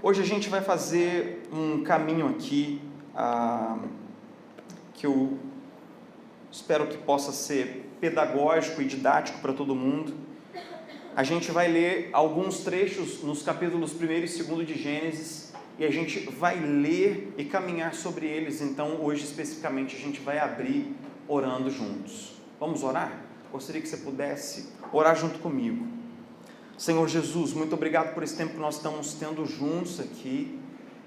Hoje a gente vai fazer um caminho aqui que eu espero que possa ser pedagógico e didático para todo mundo. A gente vai ler alguns trechos nos capítulos 1º e 2º de Gênesis e a gente vai ler e caminhar sobre eles. Então hoje especificamente a gente vai abrir orando juntos. Vamos orar? Gostaria que você pudesse orar junto comigo. Senhor Jesus, muito obrigado por esse tempo que nós estamos tendo juntos aqui,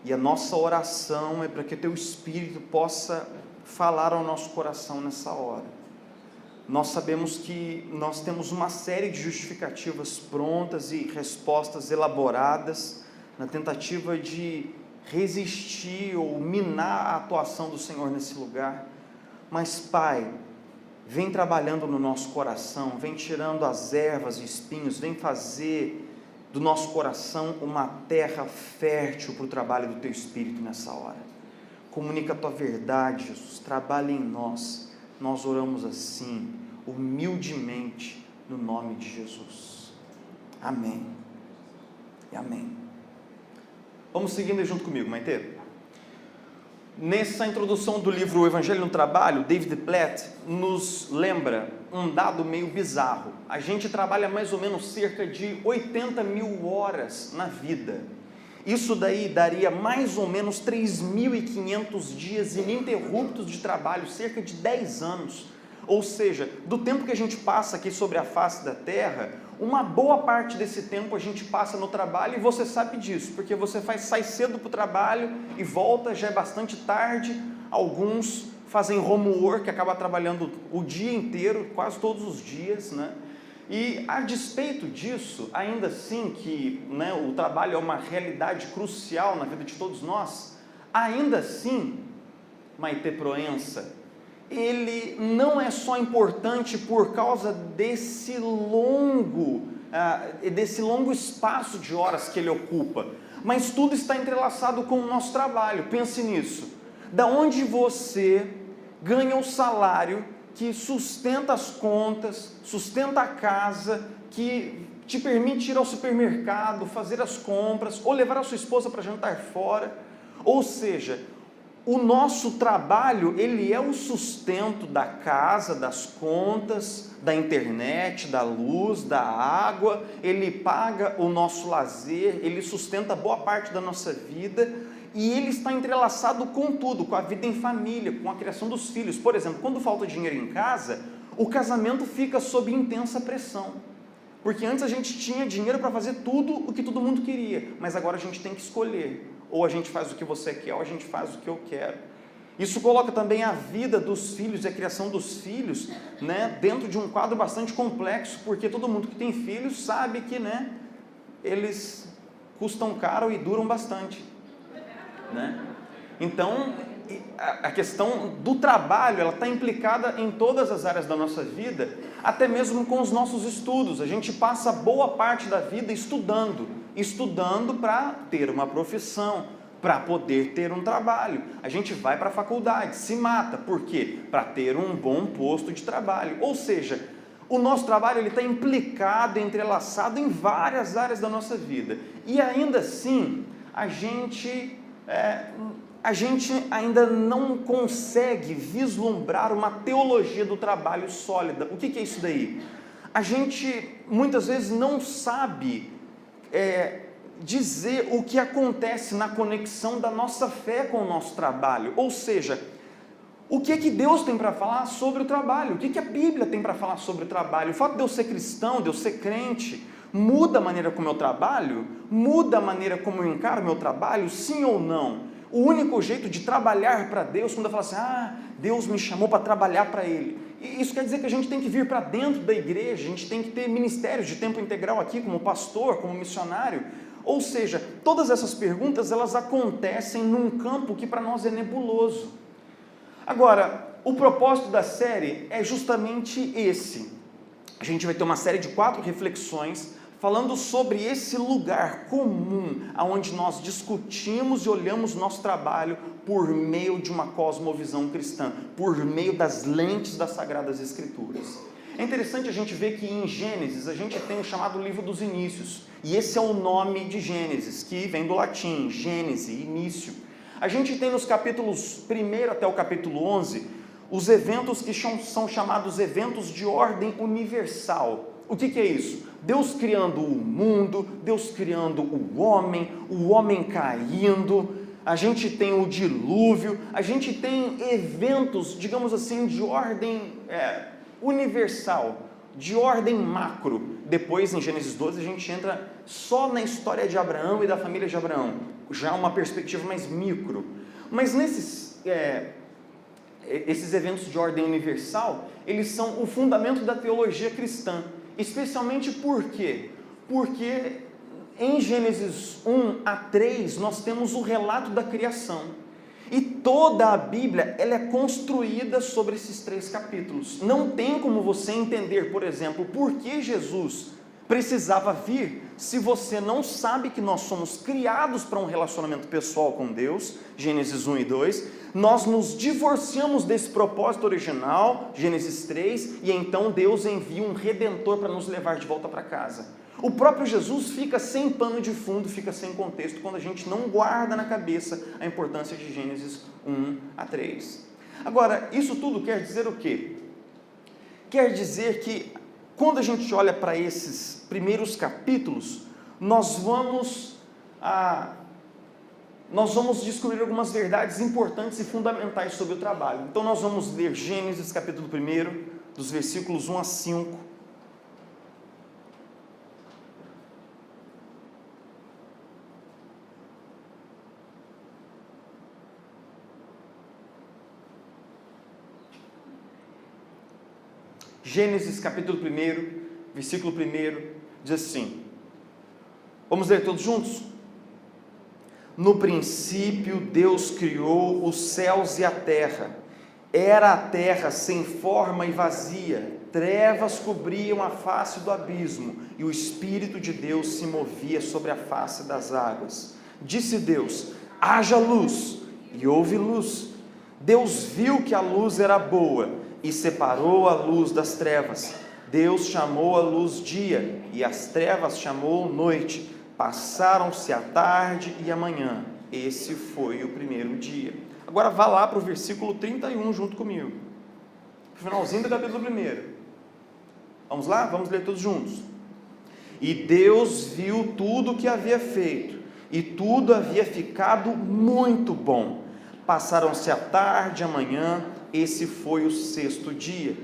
e a nossa oração é para que Teu Espírito possa falar ao nosso coração nessa hora. Nós sabemos que nós temos uma série de justificativas prontas e respostas elaboradas na tentativa de resistir ou minar a atuação do Senhor nesse lugar, mas Pai, vem trabalhando no nosso coração, vem tirando as ervas e espinhos, vem fazer do nosso coração uma terra fértil para o trabalho do Teu Espírito nessa hora. Comunica a Tua verdade, Jesus, trabalha em nós. Nós oramos assim, humildemente, no nome de Jesus. Amém. E amém. Vamos seguindo junto comigo, Maite. Nessa introdução do livro O Evangelho no Trabalho, David Platt nos lembra um dado meio bizarro. A gente trabalha mais ou menos cerca de 80 mil horas na vida. Isso daí daria mais ou menos 3.500 dias ininterruptos de trabalho, cerca de 10 anos. Ou seja, do tempo que a gente passa aqui sobre a face da terra, uma boa parte desse tempo a gente passa no trabalho, e você sabe disso, porque você sai cedo para o trabalho e volta, já é bastante tarde. Alguns fazem homework, acaba trabalhando o dia inteiro, quase todos os dias, né? E a despeito disso, ainda assim que o trabalho é uma realidade crucial na vida de todos nós, ainda assim, Maite Proença, ele não é só importante por causa desse longo espaço de horas que ele ocupa, mas tudo está entrelaçado com o nosso trabalho. Pense nisso. Da onde você ganha o salário que sustenta as contas, sustenta a casa, que te permite ir ao supermercado, fazer as compras, ou levar a sua esposa para jantar fora. Ou seja, o nosso trabalho, ele é o sustento da casa, das contas, da internet, da luz, da água, ele paga o nosso lazer, ele sustenta boa parte da nossa vida, e ele está entrelaçado com tudo, com a vida em família, com a criação dos filhos. Por exemplo, quando falta dinheiro em casa, o casamento fica sob intensa pressão, porque antes a gente tinha dinheiro para fazer tudo o que todo mundo queria, mas agora a gente tem que escolher. Ou a gente faz o que você quer, ou a gente faz o que eu quero. Isso coloca também a vida dos filhos e a criação dos filhos, dentro de um quadro bastante complexo, porque todo mundo que tem filhos sabe que eles custam caro e duram bastante. Então, a questão do trabalho, ela está implicada em todas as áreas da nossa vida, até mesmo com os nossos estudos. A gente passa boa parte da vida estudando para ter uma profissão, para poder ter um trabalho. A gente vai para a faculdade, se mata. Por quê? Para ter um bom posto de trabalho. Ou seja, o nosso trabalho está implicado, entrelaçado em várias áreas da nossa vida. E ainda assim, a gente ainda não consegue vislumbrar uma teologia do trabalho sólida. O que é isso daí? A gente muitas vezes não sabe dizer o que acontece na conexão da nossa fé com o nosso trabalho. Ou seja, o que Deus tem para falar sobre o trabalho? O que a Bíblia tem para falar sobre o trabalho? O fato de eu ser cristão, de eu ser crente, muda a maneira como eu trabalho? Muda a maneira como eu encaro o meu trabalho? Sim ou não? O único jeito de trabalhar para Deus, quando eu falo assim, Deus me chamou para trabalhar para Ele. E isso quer dizer que a gente tem que vir para dentro da igreja, a gente tem que ter ministérios de tempo integral aqui, como pastor, como missionário. Ou seja, todas essas perguntas, elas acontecem num campo que para nós é nebuloso. Agora, o propósito da série é justamente esse. A gente vai ter uma série de 4 reflexões falando sobre esse lugar comum, onde nós discutimos e olhamos nosso trabalho por meio de uma cosmovisão cristã, por meio das lentes das Sagradas Escrituras. É interessante a gente ver que em Gênesis a gente tem o chamado livro dos inícios, e esse é o nome de Gênesis, que vem do latim, Gênese, início. A gente tem nos capítulos 1 até o capítulo 11, os eventos que são chamados eventos de ordem universal. O que é isso? Deus criando o mundo, Deus criando o homem caindo, a gente tem o dilúvio, a gente tem eventos, digamos assim, de ordem universal, de ordem macro. Depois, em Gênesis 12, a gente entra só na história de Abraão e da família de Abraão, já uma perspectiva mais micro. Mas esses eventos de ordem universal, eles são o fundamento da teologia cristã. Especialmente por quê? Porque em Gênesis 1 a 3 nós temos o relato da criação. E toda a Bíblia ela é construída sobre esses 3 capítulos. Não tem como você entender, por exemplo, por que Jesus precisava vir, se você não sabe que nós somos criados para um relacionamento pessoal com Deus, Gênesis 1 e 2, nós nos divorciamos desse propósito original, Gênesis 3, e então Deus envia um Redentor para nos levar de volta para casa. O próprio Jesus fica sem pano de fundo, fica sem contexto, quando a gente não guarda na cabeça a importância de Gênesis 1 a 3. Agora, isso tudo quer dizer o quê? Quer dizer que, quando a gente olha para esses primeiros capítulos, nós vamos descobrir algumas verdades importantes e fundamentais sobre o trabalho. Então nós vamos ler Gênesis capítulo 1, dos versículos 1 a 5. Gênesis capítulo 1, versículo 1, diz assim, vamos ler todos juntos? No princípio Deus criou os céus e a terra. Era a terra sem forma e vazia, trevas cobriam a face do abismo, e o Espírito de Deus se movia sobre a face das águas. Disse Deus, haja luz, e houve luz. Deus viu que a luz era boa, e separou a luz das trevas. Deus chamou a luz dia, e as trevas chamou noite. Passaram-se a tarde e a manhã. Esse foi o primeiro dia. Agora vá lá para o versículo 31 junto comigo. Finalzinho do capítulo 1. Vamos lá? Vamos ler todos juntos. E Deus viu tudo o que havia feito, e tudo havia ficado muito bom. Passaram-se a tarde e a manhã. Esse foi o 6º dia.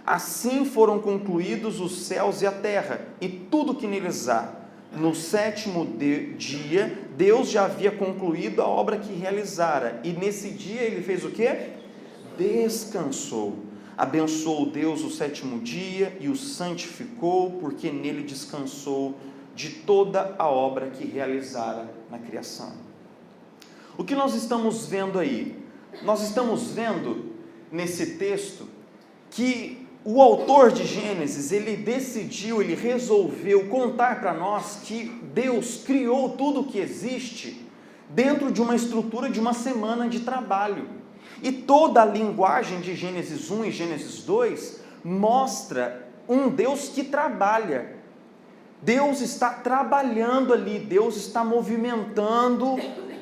Assim foram concluídos os céus e a terra, e tudo que neles há. No 7º dia, Deus já havia concluído a obra que realizara, e nesse dia ele fez o quê? Descansou. Abençoou Deus o 7º dia e o santificou, porque nele descansou de toda a obra que realizara na criação. O que nós estamos vendo aí? Nós estamos vendo nesse texto que o autor de Gênesis, ele resolveu contar para nós que Deus criou tudo o que existe dentro de uma estrutura de uma semana de trabalho. E toda a linguagem de Gênesis 1 e Gênesis 2 mostra um Deus que trabalha. Deus está trabalhando ali, Deus está movimentando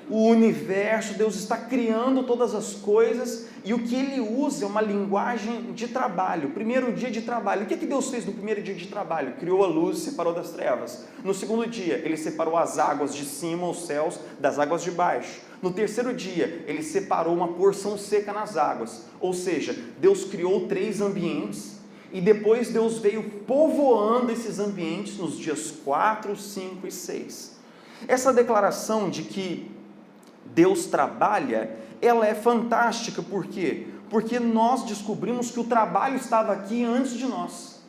o universo, Deus está criando todas as coisas, e o que ele usa é uma linguagem de trabalho. Primeiro dia de trabalho, o que Deus fez no primeiro dia de trabalho? Criou a luz e separou das trevas. No 2º dia, ele separou as águas de cima, os céus, das águas de baixo. No 3º dia, ele separou uma porção seca nas águas, ou seja, Deus criou 3 ambientes, e depois Deus veio povoando esses ambientes nos dias 4, 5 e 6. Essa declaração de que Deus trabalha, ela é fantástica. Por quê? Porque nós descobrimos que o trabalho estava aqui antes de nós.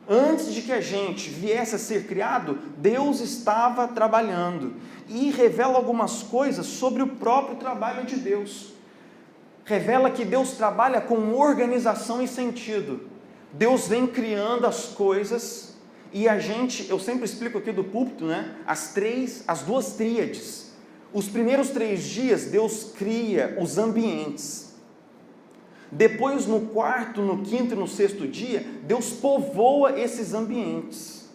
Antes de que a gente viesse a ser criado, Deus estava trabalhando. E revela algumas coisas sobre o próprio trabalho de Deus. Revela que Deus trabalha com organização e sentido. Deus vem criando as coisas, e eu sempre explico aqui do púlpito, as 2 tríades. Os primeiros 3 dias, Deus cria os ambientes. Depois, no quarto, no quinto e no sexto dia, Deus povoa esses ambientes.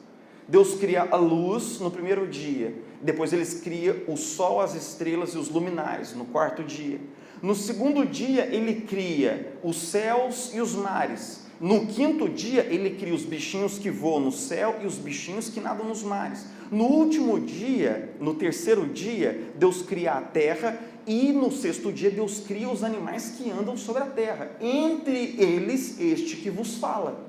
Deus cria a luz no primeiro dia, depois Ele cria o sol, as estrelas e os luminares no quarto dia. No segundo dia, Ele cria os céus e os mares. No quinto dia, Ele cria os bichinhos que voam no céu e os bichinhos que nadam nos mares. No último dia, no terceiro dia, Deus cria a terra, e no sexto dia Deus cria os animais que andam sobre a terra, entre eles este que vos fala.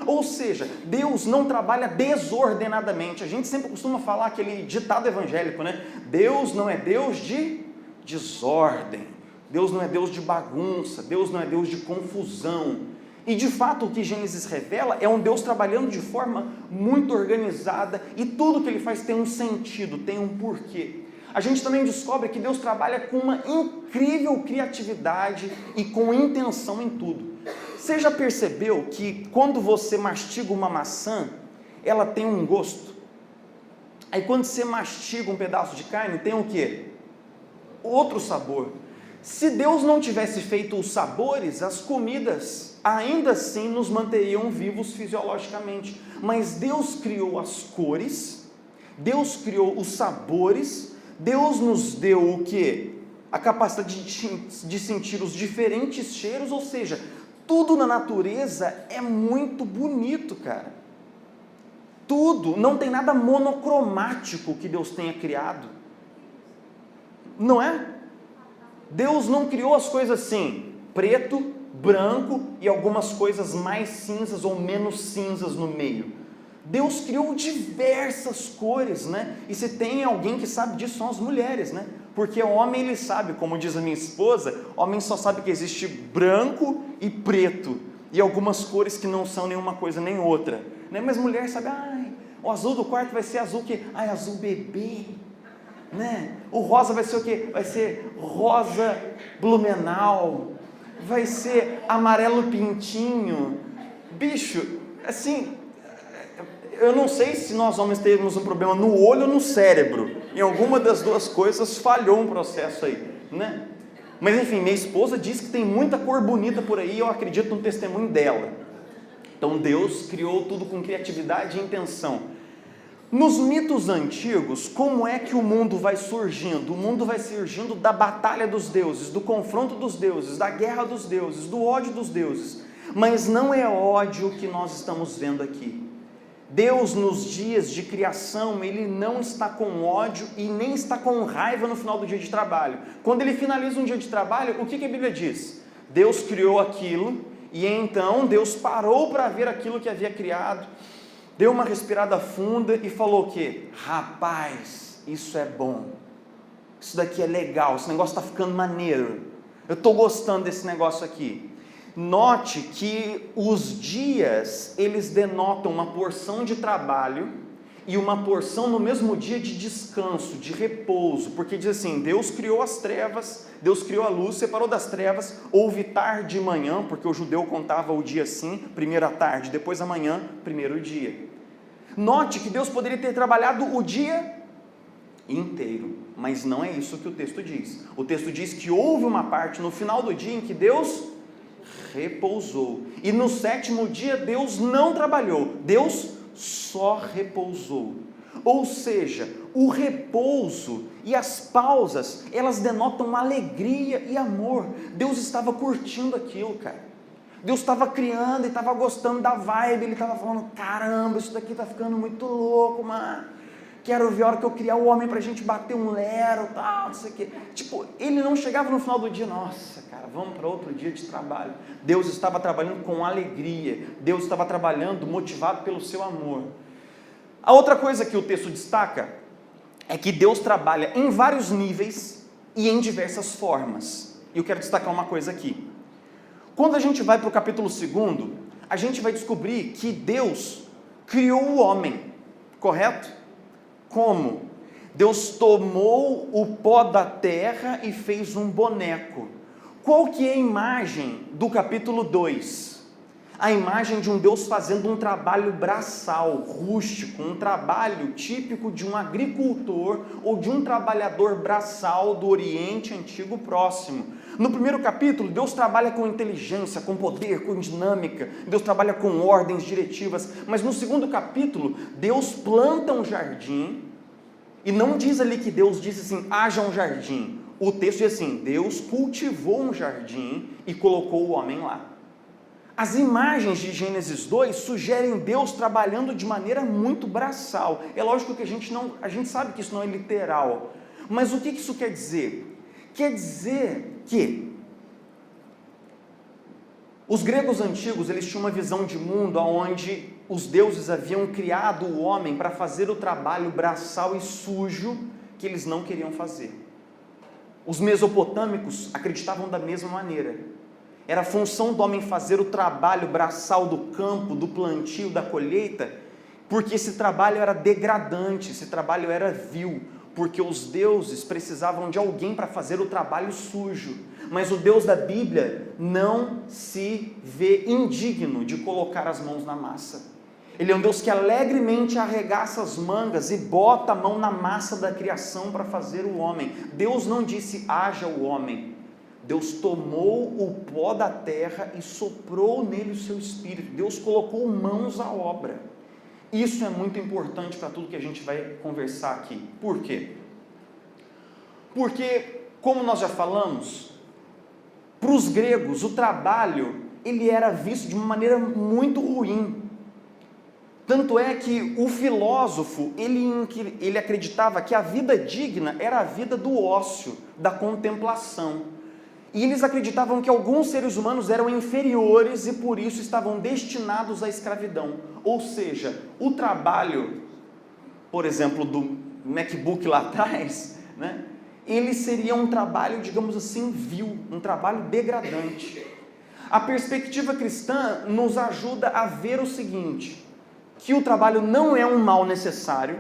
Ou seja, Deus não trabalha desordenadamente. A gente sempre costuma falar aquele ditado evangélico, né? Deus não é Deus de desordem, Deus não é Deus de bagunça, Deus não é Deus de confusão. E de fato o que Gênesis revela é um Deus trabalhando de forma muito organizada, e tudo que Ele faz tem um sentido, tem um porquê. A gente também descobre que Deus trabalha com uma incrível criatividade e com intenção em tudo. Você já percebeu que quando você mastiga uma maçã, ela tem um gosto? Aí quando você mastiga um pedaço de carne, tem o quê? Outro sabor. Se Deus não tivesse feito os sabores, as comidas ainda assim nos manteriam vivos fisiologicamente. Mas Deus criou as cores, Deus criou os sabores, Deus nos deu o quê? A capacidade de sentir os diferentes cheiros, ou seja, tudo na natureza é muito bonito, cara. Tudo, não tem nada monocromático que Deus tenha criado. Não é? Deus não criou as coisas assim, preto, branco e algumas coisas mais cinzas ou menos cinzas no meio. Deus criou diversas cores, né? E se tem alguém que sabe disso, são as mulheres, né? Porque o homem, ele sabe, como diz a minha esposa, homem só sabe que existe branco e preto, e algumas cores que não são nenhuma coisa nem outra, né? Mas mulher sabe, o azul do quarto vai ser azul que, azul bebê, né? O rosa vai ser o quê? Vai ser rosa blumenau, vai ser amarelo pintinho. Bicho, assim, eu não sei se nós homens temos um problema no olho ou no cérebro. Em alguma das duas coisas falhou um processo aí, né? Mas enfim, minha esposa diz que tem muita cor bonita por aí, e eu acredito no testemunho dela. Então Deus criou tudo com criatividade e intenção. Nos mitos antigos, como é que o mundo vai surgindo? O mundo vai surgindo da batalha dos deuses, do confronto dos deuses, da guerra dos deuses, do ódio dos deuses. Mas não é ódio que nós estamos vendo aqui. Deus, nos dias de criação, Ele não está com ódio e nem está com raiva no final do dia de trabalho. Quando Ele finaliza um dia de trabalho, o que a Bíblia diz? Deus criou aquilo, e então Deus parou para ver aquilo que havia criado, deu uma respirada funda e falou o quê? Rapaz, isso é bom, isso daqui é legal, esse negócio está ficando maneiro, eu estou gostando desse negócio aqui. Note que os dias, eles denotam uma porção de trabalho e uma porção no mesmo dia de descanso, de repouso, porque diz assim, Deus criou as trevas, Deus criou a luz, separou das trevas, houve tarde e manhã, porque o judeu contava o dia assim, primeiro a tarde, depois a manhã, primeiro dia. Note que Deus poderia ter trabalhado o dia inteiro, mas não é isso que o texto diz. O texto diz que houve uma parte no final do dia em que Deus repousou, e no sétimo dia Deus não trabalhou, Deus só repousou. Ou seja, o repouso e as pausas, elas denotam alegria e amor. Deus estava curtindo aquilo, cara. Deus estava criando e estava gostando da vibe, Ele estava falando, caramba, isso daqui está ficando muito louco, mano. Quero ver a hora que eu criar o homem para a gente bater um lero, tal, não sei o quê. Tipo, Ele não chegava no final do dia, nossa, cara, vamos para outro dia de trabalho. Deus estava trabalhando com alegria, Deus estava trabalhando motivado pelo seu amor. A outra coisa que o texto destaca é que Deus trabalha em vários níveis e em diversas formas. E eu quero destacar uma coisa aqui. Quando a gente vai para o capítulo 2, a gente vai descobrir que Deus criou o homem, correto? Como? Deus tomou o pó da terra e fez um boneco. Qual que é a imagem do capítulo 2? a imagem de um Deus fazendo um trabalho braçal, rústico, um trabalho típico de um agricultor ou de um trabalhador braçal do Oriente Antigo Próximo. No primeiro capítulo, Deus trabalha com inteligência, com poder, com dinâmica, Deus trabalha com ordens, diretivas, mas no segundo capítulo, Deus planta um jardim, e não diz ali que Deus disse assim, haja um jardim. O texto diz assim, Deus cultivou um jardim e colocou o homem lá. As imagens de Gênesis 2 sugerem Deus trabalhando de maneira muito braçal. É lógico que a gente sabe que isso não é literal, mas o que isso quer dizer? Quer dizer que os gregos antigos, eles tinham uma visão de mundo onde os deuses haviam criado o homem para fazer o trabalho braçal e sujo que eles não queriam fazer. Os mesopotâmicos acreditavam da mesma maneira. Era a função do homem fazer o trabalho braçal do campo, do plantio, da colheita, porque esse trabalho era degradante, esse trabalho era vil, porque os deuses precisavam de alguém para fazer o trabalho sujo. Mas o Deus da Bíblia não se vê indigno de colocar as mãos na massa. Ele é um Deus que alegremente arregaça as mangas e bota a mão na massa da criação para fazer o homem. Deus não disse, haja o homem. Deus tomou o pó da terra e soprou nele o seu espírito. Deus colocou mãos à obra. Isso é muito importante para tudo que a gente vai conversar aqui. Por quê? Porque, como nós já falamos, para os gregos o trabalho ele era visto de uma maneira muito ruim. Tanto é que o filósofo, ele acreditava que a vida digna era a vida do ócio, da contemplação. E eles acreditavam que alguns seres humanos eram inferiores e por isso estavam destinados à escravidão. Ou seja, o trabalho, por exemplo, do MacBook lá atrás, né, ele seria um trabalho, digamos assim, vil, um trabalho degradante. A perspectiva cristã nos ajuda a ver o seguinte, que o trabalho não é um mal necessário,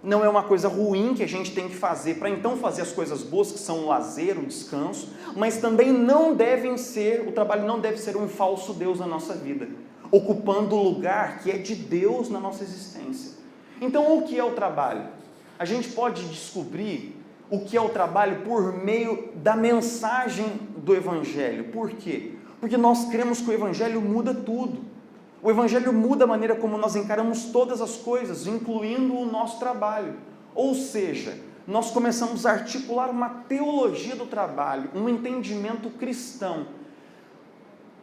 não é uma coisa ruim que a gente tem que fazer para então fazer as coisas boas, que são o lazer, o descanso, mas também o trabalho não deve ser um falso Deus na nossa vida, ocupando o lugar que é de Deus na nossa existência. Então, o que é o trabalho? A gente pode descobrir o que é o trabalho por meio da mensagem do Evangelho. Por quê? Porque nós cremos que o Evangelho muda tudo. O Evangelho muda a maneira como nós encaramos todas as coisas, incluindo o nosso trabalho. Ou seja, nós começamos a articular uma teologia do trabalho, um entendimento cristão.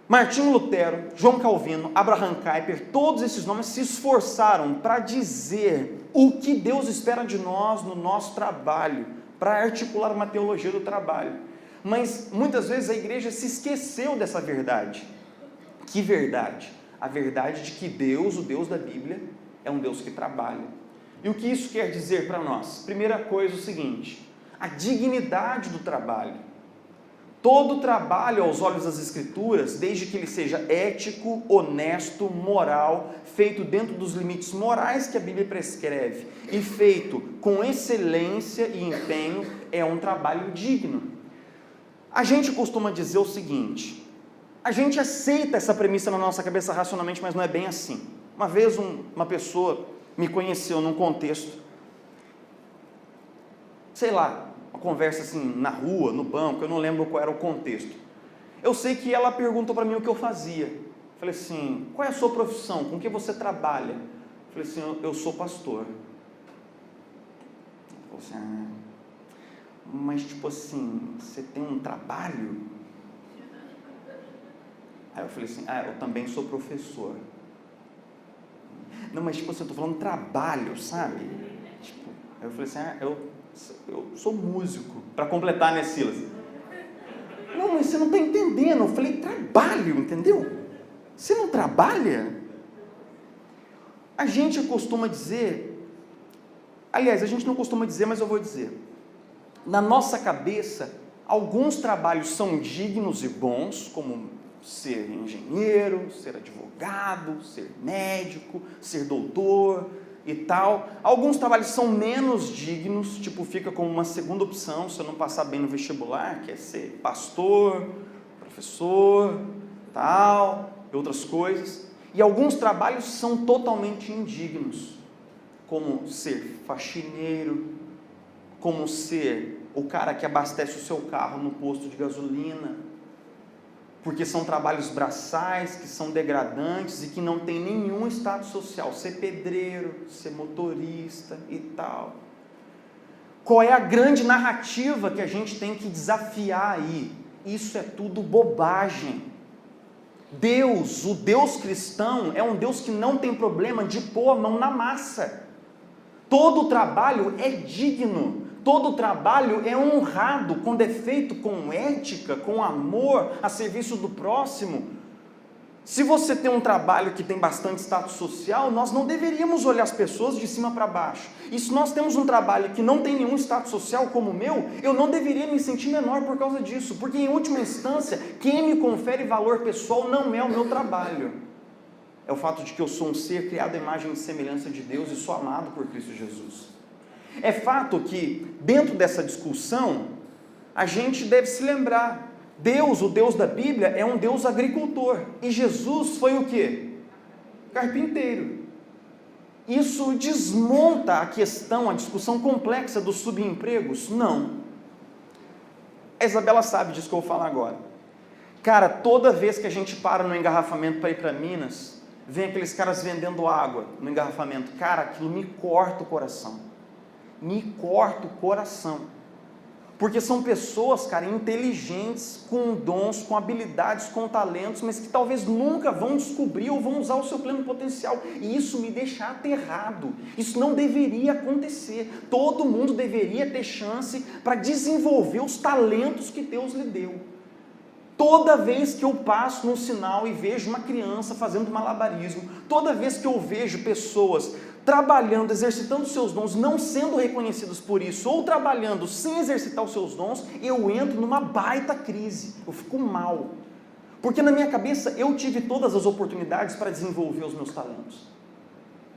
Martinho Lutero, João Calvino, Abraham Kuyper, todos esses nomes se esforçaram para dizer o que Deus espera de nós no nosso trabalho, para articular uma teologia do trabalho. Mas muitas vezes a igreja se esqueceu dessa verdade. Que verdade? A verdade de que Deus, o Deus da Bíblia, é um Deus que trabalha. E o que isso quer dizer para nós? Primeira coisa, o seguinte, a dignidade do trabalho. Todo trabalho aos olhos das Escrituras, desde que ele seja ético, honesto, moral, feito dentro dos limites morais que a Bíblia prescreve e feito com excelência e empenho, é um trabalho digno. A gente costuma dizer o seguinte, a gente aceita essa premissa na nossa cabeça racionalmente, mas não é bem assim. Uma vez uma pessoa me conheceu num contexto, sei lá, uma conversa assim, na rua, no banco, eu não lembro qual era o contexto. Eu sei que ela perguntou para mim o que eu fazia. Falei assim, qual é a sua profissão? Com que você trabalha? Falei assim, eu sou pastor. Ela falou assim, mas tipo assim, você tem um trabalho? Aí eu falei assim, eu também sou professor. Não, mas tipo assim, eu estou falando trabalho, sabe? Tipo, aí eu falei assim, eu sou músico, para completar, né, Silas? Não, mas você não está entendendo. Eu falei, trabalho, entendeu? Você não trabalha? A gente costuma dizer, aliás, a gente não costuma dizer, mas eu vou dizer. Na nossa cabeça, alguns trabalhos são dignos e bons, como ser engenheiro, ser advogado, ser médico, ser doutor e tal. Alguns trabalhos são menos dignos, tipo fica como uma segunda opção se eu não passar bem no vestibular, que é ser pastor, professor, tal. outras coisas. E alguns trabalhos são totalmente indignos, como ser faxineiro, como ser o cara que abastece o seu carro no posto de gasolina, porque são trabalhos braçais, que são degradantes e que não tem nenhum status social, ser pedreiro, ser motorista e tal. Qual é a grande narrativa que a gente tem que desafiar aí? Isso é tudo bobagem. Deus, o Deus cristão, é um Deus que não tem problema de pôr a mão na massa. Todo trabalho é digno, todo trabalho é honrado, quando é feito com ética, com amor, a serviço do próximo. Se você tem um trabalho que tem bastante status social, nós não deveríamos olhar as pessoas de cima para baixo. E se nós temos um trabalho que não tem nenhum status social como o meu, eu não deveria me sentir menor por causa disso, porque em última instância, quem me confere valor pessoal não é o meu trabalho. É o fato de que eu sou um ser criado à imagem e semelhança de Deus e sou amado por Cristo Jesus. É fato que, dentro dessa discussão, a gente deve se lembrar, Deus, o Deus da Bíblia, é um Deus agricultor. E Jesus foi o quê? Carpinteiro. Isso desmonta a questão, a discussão complexa dos subempregos? Não. A Isabela sabe disso que eu vou falar agora. Cara, toda vez que a gente para no engarrafamento para ir para Minas, vem aqueles caras vendendo água no engarrafamento. Cara, aquilo me corta o coração. Me corta o coração. Porque são pessoas, cara, inteligentes, com dons, com habilidades, com talentos, mas que talvez nunca vão descobrir ou vão usar o seu pleno potencial. E isso me deixa aterrado. Isso não deveria acontecer. Todo mundo deveria ter chance para desenvolver os talentos que Deus lhe deu. Toda vez que eu passo num sinal e vejo uma criança fazendo malabarismo, toda vez que eu vejo pessoas trabalhando, exercitando seus dons, não sendo reconhecidos por isso, ou trabalhando sem exercitar os seus dons, eu entro numa baita crise, eu fico mal. Porque na minha cabeça eu tive todas as oportunidades para desenvolver os meus talentos.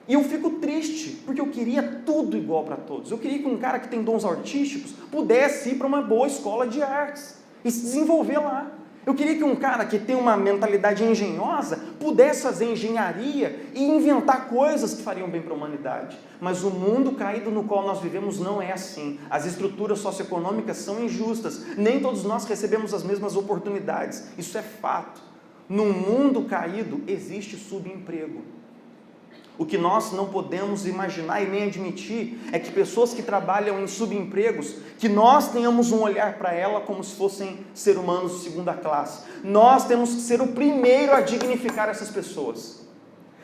E eu fico triste, porque eu queria tudo igual para todos. Eu queria que um cara que tem dons artísticos pudesse ir para uma boa escola de artes e se desenvolver lá. Eu queria que um cara que tem uma mentalidade engenhosa pudesse fazer engenharia e inventar coisas que fariam bem para a humanidade. Mas o mundo caído no qual nós vivemos não é assim. As estruturas socioeconômicas são injustas. Nem todos nós recebemos as mesmas oportunidades. Isso é fato. No mundo caído existe subemprego. O que nós não podemos imaginar e nem admitir é que pessoas que trabalham em subempregos, que nós tenhamos um olhar para ela como se fossem seres humanos de segunda classe. Nós temos que ser o primeiro a dignificar essas pessoas.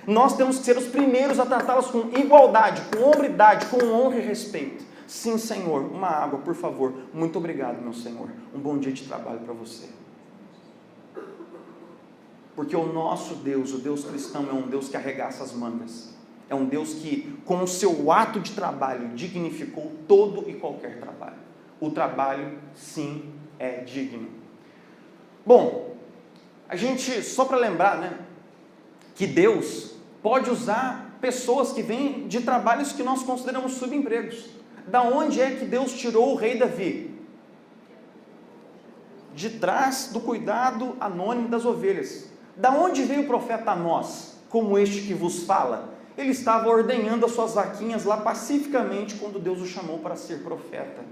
Nós temos que ser os primeiros a tratá-las com igualdade, com hombridade, com honra e respeito. Sim, Senhor, uma água, por favor. Muito obrigado, meu Senhor. Um bom dia de trabalho para você. Porque o nosso Deus, o Deus cristão, é um Deus que arregaça as mangas. É um Deus que, com o seu ato de trabalho, dignificou todo e qualquer trabalho. O trabalho, sim, é digno. Bom, a gente, só para lembrar, né, que Deus pode usar pessoas que vêm de trabalhos que nós consideramos subempregos. Da onde é que Deus tirou o rei Davi? De trás do cuidado anônimo das ovelhas. Da onde veio o profeta Amós, como este que vos fala? Ele estava ordenhando as suas vaquinhas lá pacificamente quando Deus o chamou para ser profeta.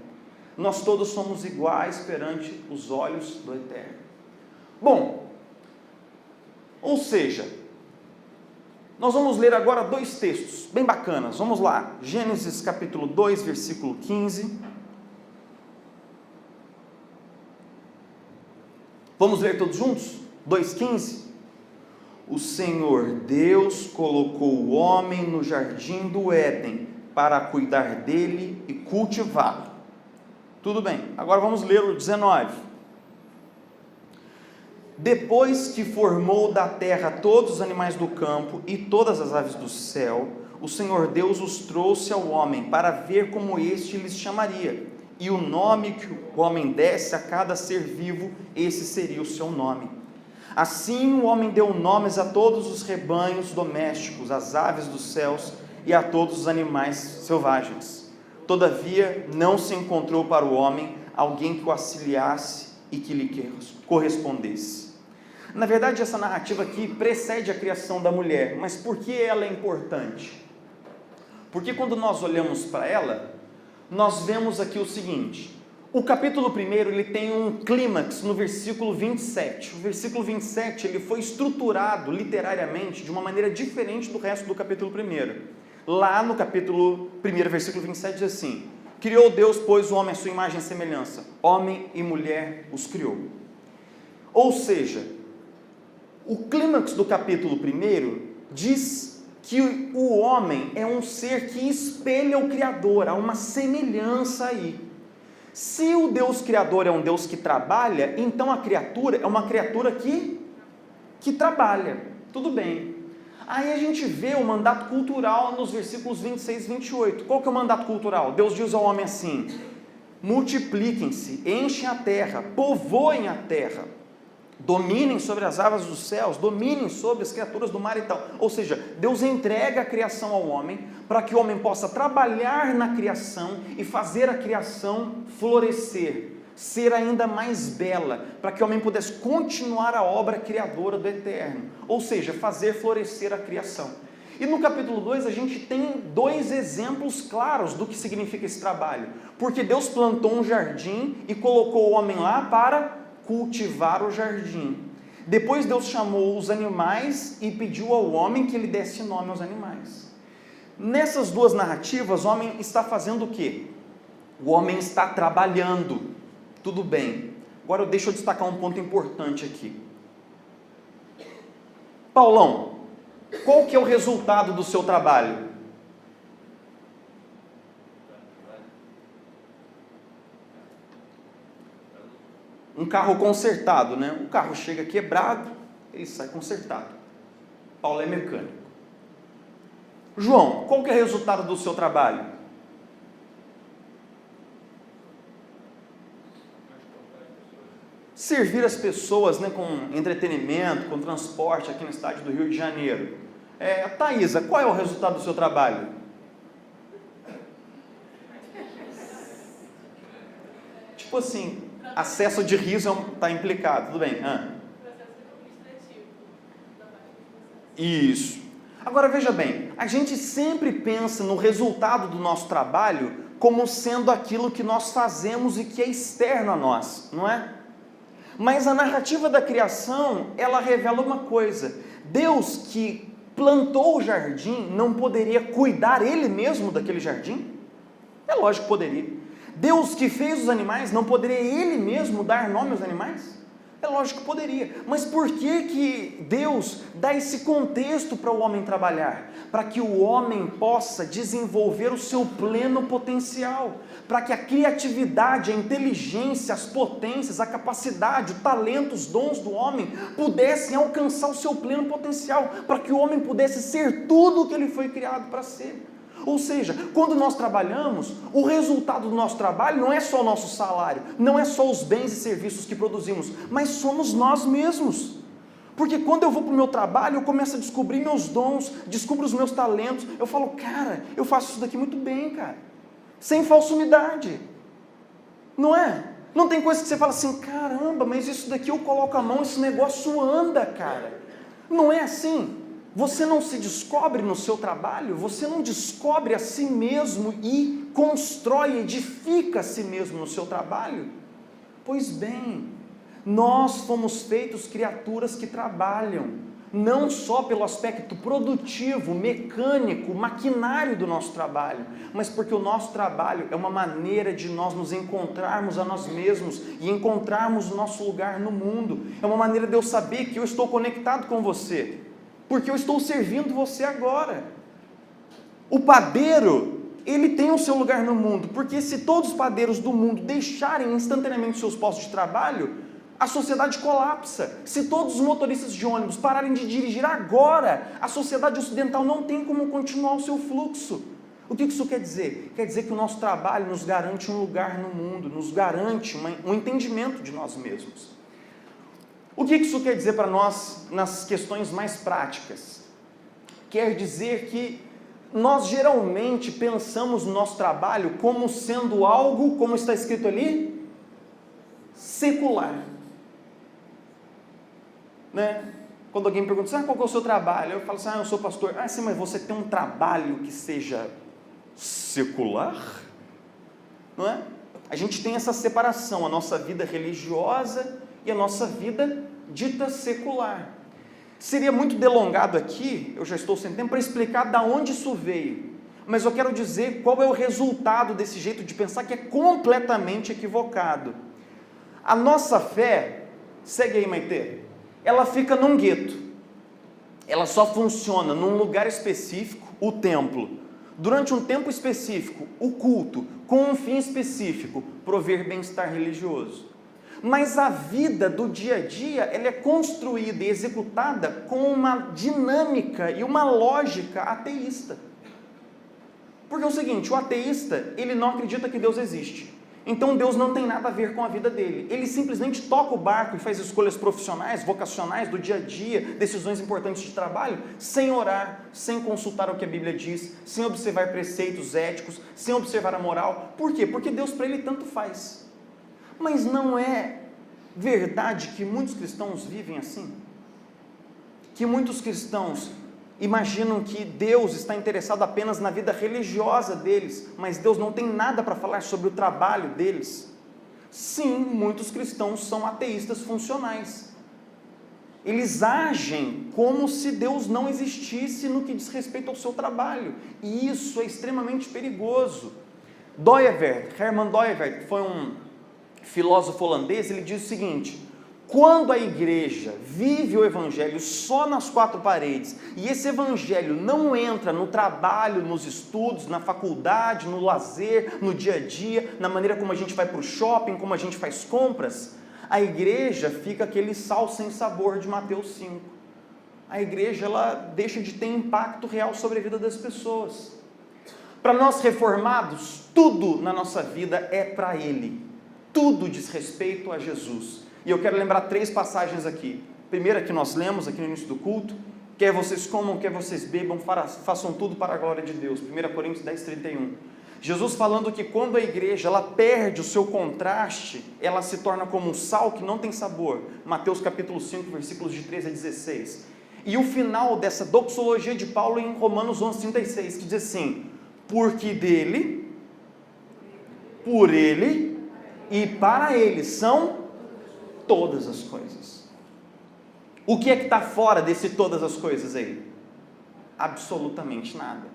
Nós todos somos iguais perante os olhos do Eterno. Bom, ou seja, nós vamos ler agora dois textos bem bacanas. Vamos lá, Gênesis capítulo 2, versículo 15. Vamos ler todos juntos? 2,15. O Senhor Deus colocou o homem no jardim do Éden para cuidar dele e cultivá-lo. Tudo bem, agora vamos ler o 19. Depois que formou da terra todos os animais do campo e todas as aves do céu, o Senhor Deus os trouxe ao homem para ver como este lhes chamaria. E o nome que o homem desse a cada ser vivo, esse seria o seu nome. Assim o homem deu nomes a todos os rebanhos domésticos, às aves dos céus e a todos os animais selvagens. Todavia não se encontrou para o homem alguém que o auxiliasse e que lhe correspondesse. Na verdade, essa narrativa aqui precede a criação da mulher, mas por que ela é importante? Porque quando nós olhamos para ela, nós vemos aqui o seguinte: o capítulo 1 ele tem um clímax no versículo 27. O versículo 27 ele foi estruturado literariamente de uma maneira diferente do resto do capítulo 1. Lá no capítulo 1, versículo 27 diz assim: criou Deus, pois, o homem à sua imagem e semelhança, homem e mulher os criou. Ou seja, o clímax do capítulo 1 diz que o homem é um ser que espelha o Criador, há uma semelhança aí. Se o Deus Criador é um Deus que trabalha, então a criatura é uma criatura que trabalha. Tudo bem. Aí a gente vê o mandato cultural nos versículos 26 e 28. Qual que é o mandato cultural? Deus diz ao homem assim: multipliquem-se, enchem a terra, povoem a terra, dominem sobre as aves dos céus, dominem sobre as criaturas do mar e tal. Ou seja, Deus entrega a criação ao homem para que o homem possa trabalhar na criação e fazer a criação florescer, ser ainda mais bela, para que o homem pudesse continuar a obra criadora do Eterno, ou seja, fazer florescer a criação. E no capítulo 2 a gente tem dois exemplos claros do que significa esse trabalho, porque Deus plantou um jardim e colocou o homem lá para cultivar o jardim. Depois Deus chamou os animais e pediu ao homem que ele desse nome aos animais. Nessas duas narrativas, o homem está fazendo o quê? O homem está trabalhando. Tudo bem. Agora deixa eu destacar um ponto importante aqui. Paulão, qual que é o resultado do seu trabalho? Um carro consertado, né? O carro chega quebrado, ele sai consertado. Paulo é mecânico. João, qual que é o resultado do seu trabalho? Servir as pessoas, né, com entretenimento, com transporte aqui na cidade do Rio de Janeiro. Thaisa, qual é o resultado do seu trabalho? Tipo assim, acesso de riso está implicado, tudo bem. Isso. Agora veja bem, a gente sempre pensa no resultado do nosso trabalho como sendo aquilo que nós fazemos e que é externo a nós, não é? Mas a narrativa da criação, ela revela uma coisa: Deus que plantou o jardim não poderia cuidar Ele mesmo daquele jardim? É lógico que poderia. Deus que fez os animais não poderia Ele mesmo dar nome aos animais? É lógico que poderia. Mas por que Deus dá esse contexto para o homem trabalhar? Para que o homem possa desenvolver o seu pleno potencial, para que a criatividade, a inteligência, as potências, a capacidade, o talento, os dons do homem pudessem alcançar o seu pleno potencial, para que o homem pudesse ser tudo o que ele foi criado para ser. Ou seja, quando nós trabalhamos, o resultado do nosso trabalho não é só o nosso salário, não é só os bens e serviços que produzimos, mas somos nós mesmos. Porque quando eu vou para o meu trabalho, eu começo a descobrir meus dons, descubro os meus talentos, eu falo, cara, eu faço isso daqui muito bem, cara, sem falsidade, não é? Não tem coisa que você fala assim, caramba, mas isso daqui eu coloco a mão, esse negócio anda, cara. Não é assim? Você não se descobre no seu trabalho, você não descobre a si mesmo e constrói, edifica a si mesmo no seu trabalho? Pois bem, nós fomos feitos criaturas que trabalham, não só pelo aspecto produtivo, mecânico, maquinário do nosso trabalho, mas porque o nosso trabalho é uma maneira de nós nos encontrarmos a nós mesmos e encontrarmos o nosso lugar no mundo. É uma maneira de eu saber que eu estou conectado com você, porque eu estou servindo você agora. O padeiro, ele tem o seu lugar no mundo, porque se todos os padeiros do mundo deixarem instantaneamente seus postos de trabalho, a sociedade colapsa. Se todos os motoristas de ônibus pararem de dirigir agora, a sociedade ocidental não tem como continuar o seu fluxo. O que isso quer dizer? Quer dizer que o nosso trabalho nos garante um lugar no mundo, nos garante um entendimento de nós mesmos. O que isso quer dizer para nós nas questões mais práticas? Quer dizer que nós geralmente pensamos no nosso trabalho como sendo algo, como está escrito ali, secular. né? Quando alguém me pergunta assim, qual que é o seu trabalho? Eu falo assim, eu sou pastor. Sim, mas você tem um trabalho que seja secular? Não é? A gente tem essa separação, a nossa vida religiosa e a nossa vida dita secular. Seria muito delongado aqui, eu já estou sem tempo, para explicar de onde isso veio. Mas eu quero dizer qual é o resultado desse jeito de pensar que é completamente equivocado. A nossa fé, segue aí, Maitê, ela fica num gueto. Ela só funciona num lugar específico, o templo. Durante um tempo específico, o culto, com um fim específico, prover bem-estar religioso. Mas a vida do dia a dia, ela é construída e executada com uma dinâmica e uma lógica ateísta. Porque é o seguinte, o ateísta, ele não acredita que Deus existe. Então Deus não tem nada a ver com a vida dele. Ele simplesmente toca o barco e faz escolhas profissionais, vocacionais, do dia a dia, decisões importantes de trabalho, sem orar, sem consultar o que a Bíblia diz, sem observar preceitos éticos, sem observar a moral. Por quê? Porque Deus para ele tanto faz. Mas não é verdade que muitos cristãos vivem assim? Que muitos cristãos imaginam que Deus está interessado apenas na vida religiosa deles, mas Deus não tem nada para falar sobre o trabalho deles? Sim, muitos cristãos são ateístas funcionais. Eles agem como se Deus não existisse no que diz respeito ao seu trabalho, e isso é extremamente perigoso. Herman Dooyeweerd, que foi um filósofo holandês, ele diz o seguinte: quando a igreja vive o evangelho só nas quatro paredes, e esse evangelho não entra no trabalho, nos estudos, na faculdade, no lazer, no dia a dia, na maneira como a gente vai para o shopping, como a gente faz compras, a igreja fica aquele sal sem sabor de Mateus 5. A igreja, ela deixa de ter impacto real sobre a vida das pessoas. Para nós reformados, tudo na nossa vida é para Ele. Tudo diz respeito a Jesus. E eu quero lembrar 3 passagens aqui. Primeira que nós lemos aqui no início do culto: quer vocês comam, quer vocês bebam, façam tudo para a glória de Deus. 1 Coríntios 10:31. Jesus falando que quando a igreja ela perde o seu contraste, ela se torna como um sal que não tem sabor. Mateus capítulo 5, versículos de 13 a 16. E o final dessa doxologia de Paulo em Romanos 11:36, que diz assim: porque dele, por ele e para ele são todas as coisas. O que é que está fora desse todas as coisas aí? Absolutamente nada.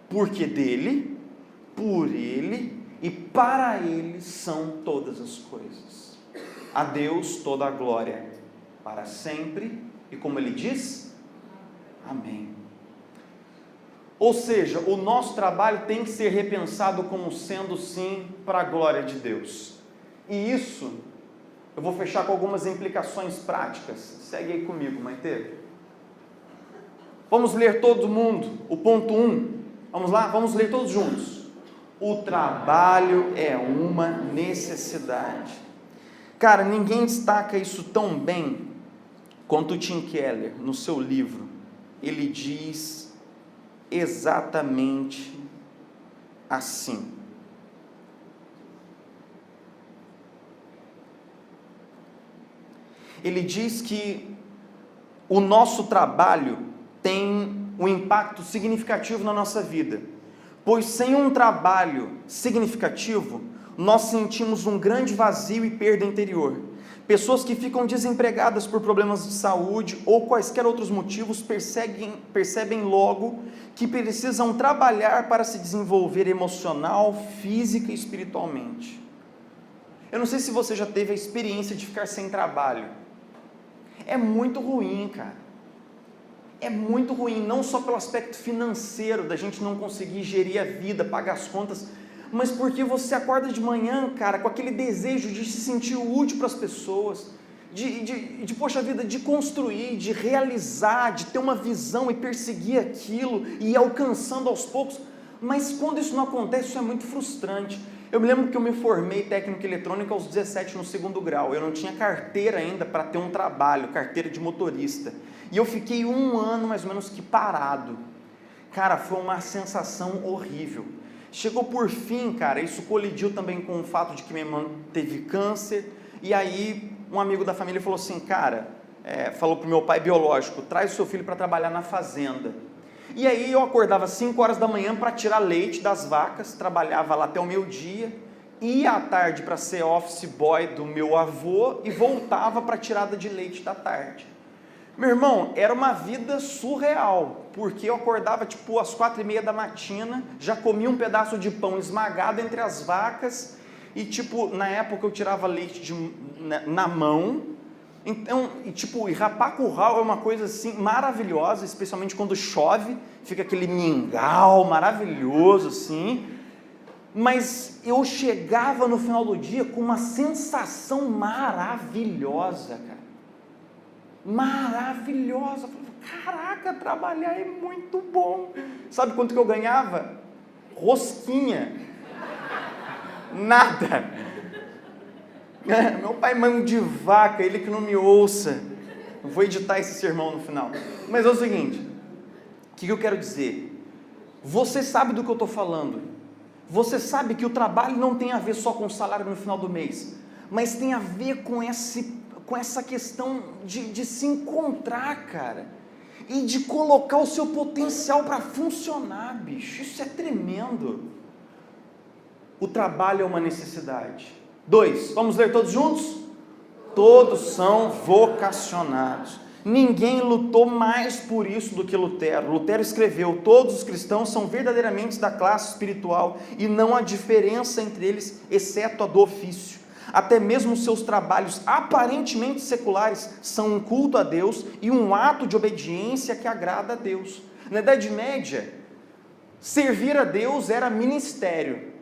Porque dele, por ele e para ele são todas as coisas. A Deus toda a glória para sempre, e como ele diz, amém. Ou seja, o nosso trabalho tem que ser repensado como sendo sim para a glória de Deus. E isso eu vou fechar com algumas implicações práticas. Segue aí comigo, Maitê. Vamos ler todo mundo o ponto 1. Vamos lá? Vamos ler todos juntos. O trabalho é uma necessidade. Cara, ninguém destaca isso tão bem quanto Tim Keller no seu livro. Ele diz exatamente assim: ele diz que o nosso trabalho tem um impacto significativo na nossa vida, pois sem um trabalho significativo, nós sentimos um grande vazio e perda interior. Pessoas que ficam desempregadas por problemas de saúde ou quaisquer outros motivos percebem logo que precisam trabalhar para se desenvolver emocional, física e espiritualmente. Eu não sei se você já teve a experiência de ficar sem trabalho. É muito ruim, cara. É muito ruim, não só pelo aspecto financeiro, da gente não conseguir gerir a vida, pagar as contas, mas porque você acorda de manhã, cara, com aquele desejo de se sentir útil para as pessoas, poxa vida, de construir, de realizar, de ter uma visão e perseguir aquilo, e ir alcançando aos poucos, mas quando isso não acontece, isso é muito frustrante. Eu me lembro que eu me formei técnico eletrônico aos 17 no 2º grau, eu não tinha carteira ainda para ter um trabalho, carteira de motorista, e eu fiquei 1 ano mais ou menos que parado. Cara, foi uma sensação horrível. Chegou por fim, cara, isso colidiu também com o fato de que minha irmã teve câncer, e aí um amigo da família falou assim: cara, falou para o meu pai biológico, traz o seu filho para trabalhar na fazenda. E aí eu acordava às 5 horas da manhã para tirar leite das vacas, trabalhava lá até o meio-dia, ia à tarde para ser office boy do meu avô e voltava para a tirada de leite da tarde. Meu irmão, era uma vida surreal, porque eu acordava tipo às 4:30 da matina, já comia um pedaço de pão esmagado entre as vacas, e tipo, na época eu tirava leite na mão, então, e rapar curral é uma coisa assim maravilhosa, especialmente quando chove, fica aquele mingau maravilhoso assim, mas eu chegava no final do dia com uma sensação maravilhosa, cara. Maravilhosa, caraca, trabalhar é muito bom. Sabe quanto que eu ganhava? Rosquinha, nada. Meu pai é mão de vaca, ele que não me ouça. Vou editar esse sermão no final. Mas é o seguinte, o que eu quero dizer? Você sabe do que eu estou falando. Você sabe que o trabalho não tem a ver só com o salário no final do mês, mas tem a ver com essa questão de se encontrar, cara, e de colocar o seu potencial para funcionar, bicho. Isso é tremendo. O trabalho é uma necessidade. 2, vamos ler todos juntos? Todos são vocacionados. Ninguém lutou mais por isso do que Lutero. Lutero escreveu: todos os cristãos são verdadeiramente da classe espiritual e não há diferença entre eles, exceto a do ofício. Até mesmo seus trabalhos aparentemente seculares são um culto a Deus e um ato de obediência que agrada a Deus. Na Idade Média, servir a Deus era ministério.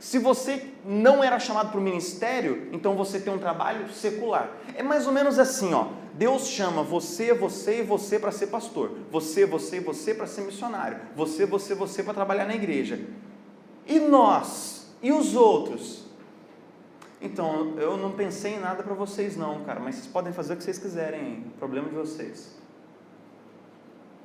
Se você não era chamado para o ministério, então você tem um trabalho secular. É mais ou menos assim, ó. Deus chama você, você e você para ser pastor. Você, você e você para ser missionário. Você, você, você para trabalhar na igreja. E nós? E os outros? Então, eu não pensei em nada para vocês não, cara, mas vocês podem fazer o que vocês quiserem, hein? Problema de vocês.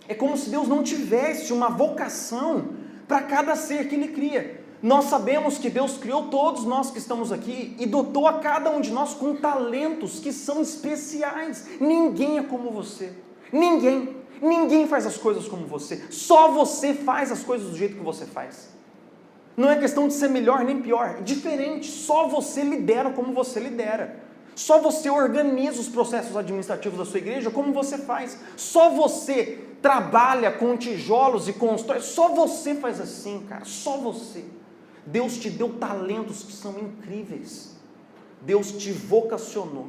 É como se Deus não tivesse uma vocação para cada ser que Ele cria. Nós sabemos que Deus criou todos nós que estamos aqui e dotou a cada um de nós com talentos que são especiais. Ninguém é como você. Ninguém faz as coisas como você. Só você faz as coisas do jeito que você faz. Não é questão de ser melhor nem pior, é diferente. Só você lidera como você lidera. Só você organiza os processos administrativos da sua igreja como você faz. Só você trabalha com tijolos e constrói. Só você faz assim, cara. Só você. Deus te deu talentos que são incríveis. Deus te vocacionou.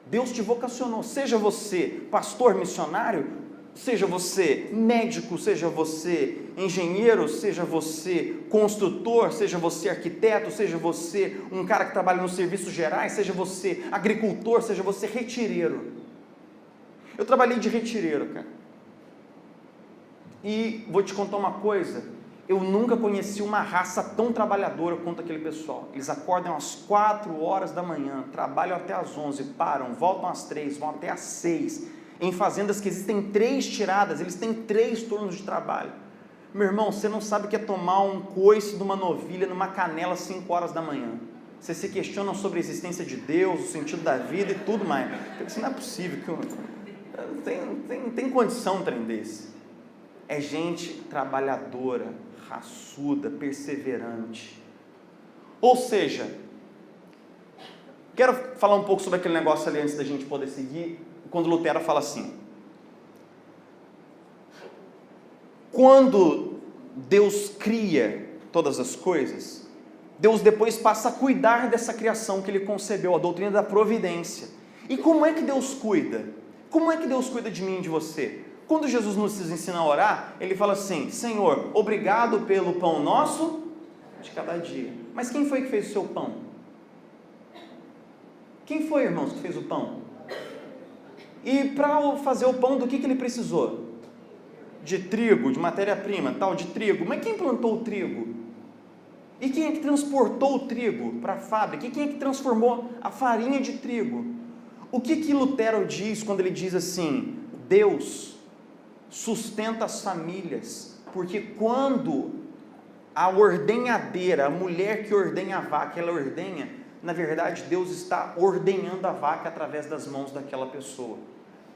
Deus te vocacionou. Seja você pastor missionário, seja você médico, seja você engenheiro, seja você construtor, seja você arquiteto, seja você um cara que trabalha nos serviços gerais, seja você agricultor, seja você retireiro. Eu trabalhei de retireiro, cara. E vou te contar uma coisa, eu nunca conheci uma raça tão trabalhadora quanto aquele pessoal. Eles acordam às 4 horas da manhã, trabalham até às 11, param, voltam às 3, vão até às 6. Em fazendas que existem 3 tiradas, eles têm 3 turnos de trabalho. Meu irmão, você não sabe o que é tomar um coice de uma novilha numa canela às 5 horas da manhã. Você se questiona sobre a existência de Deus, o sentido da vida e tudo mais. Isso não é possível, tem condição um trem desse. É gente trabalhadora, raçuda, perseverante. Ou seja, quero falar um pouco sobre aquele negócio ali antes da gente poder seguir, quando Lutero fala assim: quando Deus cria todas as coisas, Deus depois passa a cuidar dessa criação que Ele concebeu, a doutrina da providência. E como é que Deus cuida? Como é que Deus cuida de mim e de você? Quando Jesus nos ensina a orar, Ele fala assim: Senhor, obrigado pelo pão nosso de cada dia. Mas quem foi que fez o seu pão? Quem foi, irmãos, que fez o pão? E para fazer o pão, do que ele precisou? De trigo, de matéria-prima, tal, de trigo. Mas quem plantou o trigo? E quem é que transportou o trigo para a fábrica? E quem é que transformou a farinha de trigo? O que Lutero diz quando ele diz assim: Deus sustenta as famílias, porque quando a ordenhadeira, a mulher que ordenha a vaca, ela ordenha, na verdade Deus está ordenhando a vaca através das mãos daquela pessoa.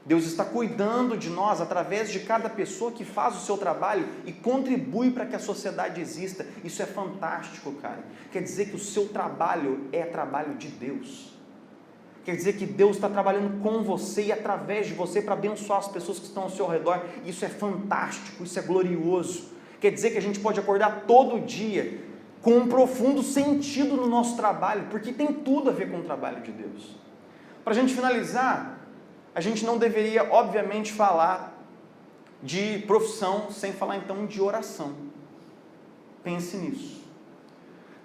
Deus está cuidando de nós através de cada pessoa que faz o seu trabalho e contribui para que a sociedade exista. Isso é fantástico, cara. Quer dizer que o seu trabalho é trabalho de Deus. Quer dizer que Deus está trabalhando com você e através de você para abençoar as pessoas que estão ao seu redor. Isso é fantástico, isso é glorioso. Quer dizer que a gente pode acordar todo dia com um profundo sentido no nosso trabalho, porque tem tudo a ver com o trabalho de Deus. Para a gente finalizar, a gente não deveria, obviamente, falar de profissão sem falar então de oração. Pense nisso.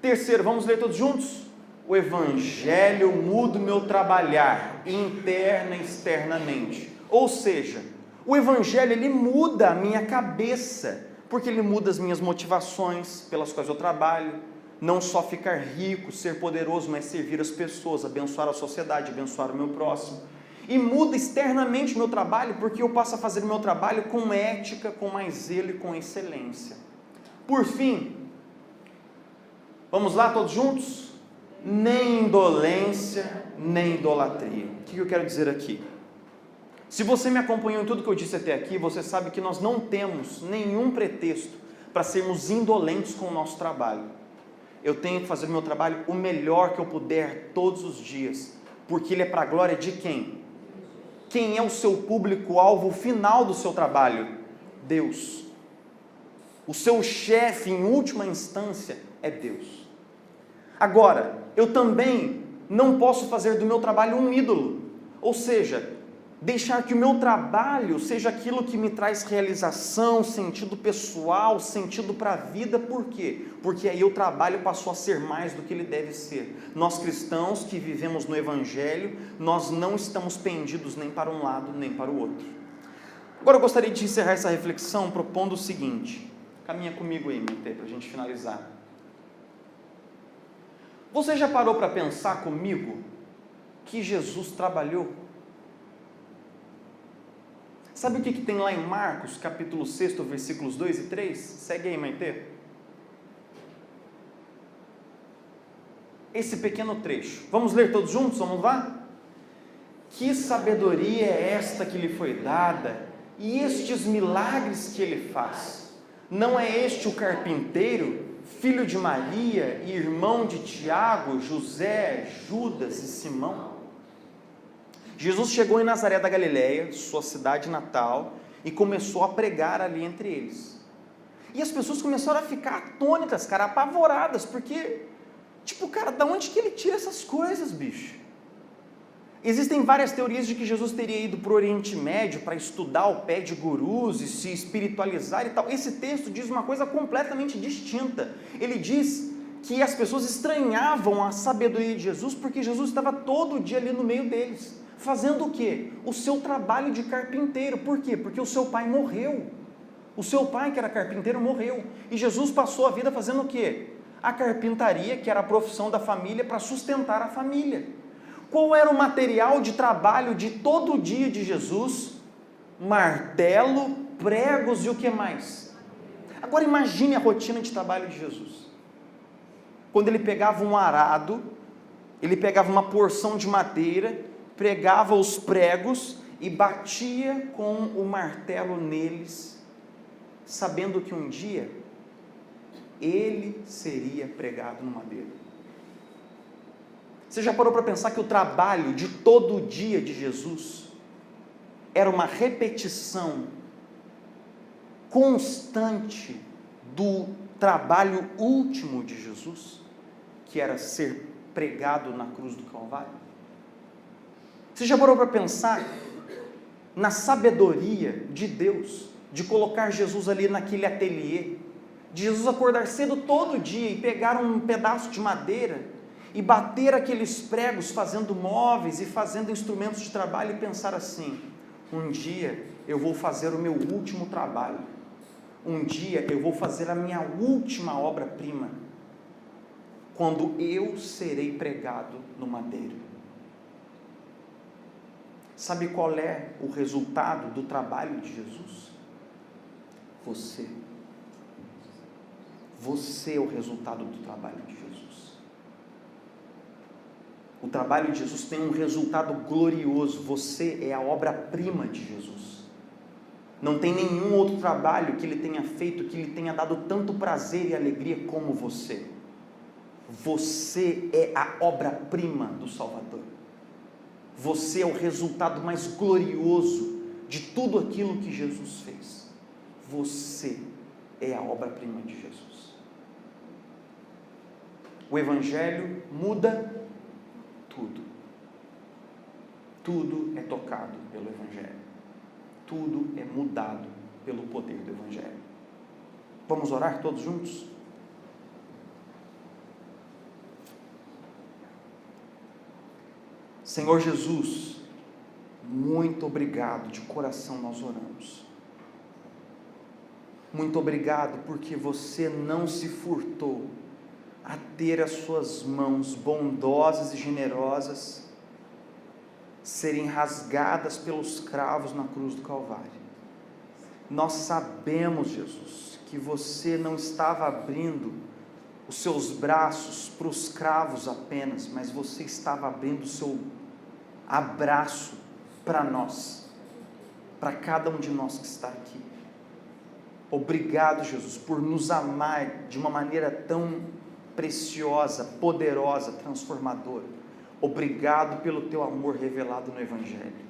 Terceiro, vamos ler todos juntos? O Evangelho muda o meu trabalhar, interna e externamente. Ou seja, o Evangelho ele muda a minha cabeça, porque ele muda as minhas motivações pelas quais eu trabalho. Não só ficar rico, ser poderoso, mas servir as pessoas, abençoar a sociedade, abençoar o meu próximo. E muda externamente o meu trabalho, porque eu passo a fazer o meu trabalho com ética, com mais zelo e com excelência. Por fim, vamos lá todos juntos? Nem indolência, nem idolatria. O que eu quero dizer aqui? Se você me acompanhou em tudo que eu disse até aqui, você sabe que nós não temos nenhum pretexto para sermos indolentes com o nosso trabalho. Eu tenho que fazer o meu trabalho o melhor que eu puder todos os dias, porque ele é para a glória de quem? Quem é o seu público-alvo final do seu trabalho? Deus. O seu chefe, em última instância, é Deus. Agora, eu também não posso fazer do meu trabalho um ídolo, ou seja, deixar que o meu trabalho seja aquilo que me traz realização, sentido pessoal, sentido para a vida. Por quê? Porque aí o trabalho passou a ser mais do que ele deve ser. Nós cristãos que vivemos no Evangelho, nós não estamos pendidos nem para um lado, nem para o outro. Agora eu gostaria de encerrar essa reflexão propondo o seguinte, caminha comigo aí, Maite, para a gente finalizar. Você já parou para pensar comigo que Jesus trabalhou? Sabe o que tem lá em Marcos, capítulo 6, versículos 2 e 3? Segue aí, Maite. Esse pequeno trecho. Vamos ler todos juntos? Vamos lá? Que sabedoria é esta que lhe foi dada, e estes milagres que ele faz? Não é este o carpinteiro, filho de Maria e irmão de Tiago, José, Judas e Simão? Jesus chegou em Nazaré da Galileia, sua cidade natal, e começou a pregar ali entre eles. E as pessoas começaram a ficar atônitas, cara, apavoradas, porque, cara, da onde que ele tira essas coisas, bicho? Existem várias teorias de que Jesus teria ido para o Oriente Médio para estudar ao pé de gurus e se espiritualizar e tal. Esse texto diz uma coisa completamente distinta. Ele diz que as pessoas estranhavam a sabedoria de Jesus porque Jesus estava todo dia ali no meio deles. Fazendo o quê? O seu trabalho de carpinteiro. Por quê? Porque o seu pai morreu. O seu pai, que era carpinteiro, morreu. E Jesus passou a vida fazendo o quê? A carpintaria, que era a profissão da família, para sustentar a família. Qual era o material de trabalho de todo dia de Jesus? Martelo, pregos e o que mais? Agora imagine a rotina de trabalho de Jesus. Quando ele pegava um arado, ele pegava uma porção de madeira, pregava os pregos e batia com o martelo neles, sabendo que um dia ele seria pregado no madeiro. Você já parou para pensar que o trabalho de todo dia de Jesus era uma repetição constante do trabalho último de Jesus, que era ser pregado na cruz do Calvário? Você já parou para pensar na sabedoria de Deus, de colocar Jesus ali naquele ateliê, de Jesus acordar cedo todo dia e pegar um pedaço de madeira e bater aqueles pregos fazendo móveis e fazendo instrumentos de trabalho e pensar assim: um dia eu vou fazer o meu último trabalho, um dia eu vou fazer a minha última obra-prima, quando eu serei pregado no madeiro. Sabe qual é o resultado do trabalho de Jesus? Você. Você é o resultado do trabalho de Jesus. O trabalho de Jesus tem um resultado glorioso. Você é a obra-prima de Jesus. Não tem nenhum outro trabalho que Ele tenha feito, que Ele tenha dado tanto prazer e alegria como você. Você é a obra-prima do Salvador. Você é o resultado mais glorioso de tudo aquilo que Jesus fez. Você é a obra-prima de Jesus. O Evangelho muda tudo. Tudo é tocado pelo Evangelho. Tudo é mudado pelo poder do Evangelho. Vamos orar todos juntos? Senhor Jesus, muito obrigado, de coração nós oramos. Muito obrigado porque você não se furtou a ter as suas mãos bondosas e generosas serem rasgadas pelos cravos na cruz do Calvário. Nós sabemos, Jesus, que você não estava abrindo os seus braços para os cravos apenas, mas você estava abrindo o seu abraço para nós, para cada um de nós que está aqui. Obrigado, Jesus, por nos amar de uma maneira tão preciosa, poderosa, transformadora. Obrigado pelo teu amor revelado no Evangelho.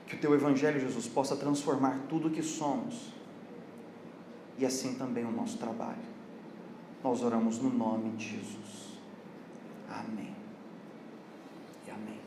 Que o teu Evangelho, Jesus, possa transformar tudo o que somos e assim também o nosso trabalho. Nós oramos no nome de Jesus. Amém e amém.